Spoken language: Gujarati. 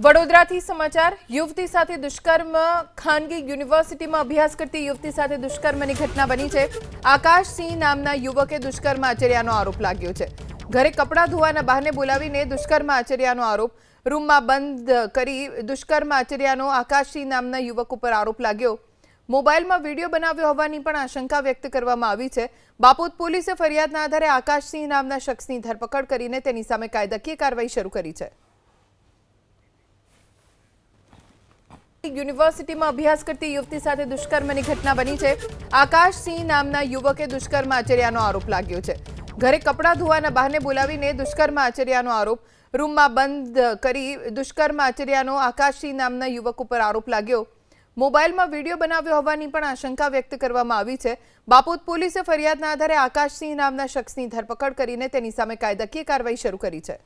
વડોદરાથી સમાચાર યુવતી સાથે દુષ્કર્મ ખાનગી યુનિવર્સિટીમાં અભ્યાસ કરતી યુવતી સાથે દુષ્કર્મની ઘટના બની છે। આકાશસિંહ નામના યુવકે દુષ્કર્મ આચર્યાનો આરોપ લાગ્યો છે। ઘરે કપડાં ધોવાના બહાને બોલાવીને દુષ્કર્મ આચર્યાનો આરોપ રૂમમાં બંધ કરી દુષ્કર્મ આચર્યાનો આકાશસિંહ નામના યુવક ઉપર આરોપ લાગ્યો। મોબાઈલમાં વિડીયો બનાવ્યો હોવાની પણ આશંકા વ્યક્ત કરવામાં આવી છે। બાપોદ પોલીસે ફરિયાદના આધારે આકાશસિંહ નામના શખ્સની ધરપકડ કરીને તેની સામે કાયદાકીય કાર્યવાહી શરૂ કરી છે। યુનિવર્સિટીમાં અભ્યાસ કરતી યુવતી સાથે દુષ્કર્મની ઘટના બની છે। આકાશસિંહ નામના યુવકે દુષ્કર્મ આચર્યાનો આરોપ લાગ્યો છે। ઘરે કપડાં ધોવાના બહાને બોલાવીને દુષ્કર્મ આચર્યાનો આરોપ રૂમમાં બંધ કરી દુષ્કર્મ આચર્યાનો આકાશસિંહ નામના યુવક ઉપર આરોપ લાગ્યો। મોબાઈલમાં વિડીયો બનાવ્યો હોવાની પણ આશંકા વ્યક્ત કરવામાં આવી છે। બાપોદ પોલીસે ફરિયાદના આધારે આકાશસિંહ નામના શખ્સની ધરપકડ કરીને તેની સામે કાયદાકીય કાર્યવાહી શરૂ કરી છે।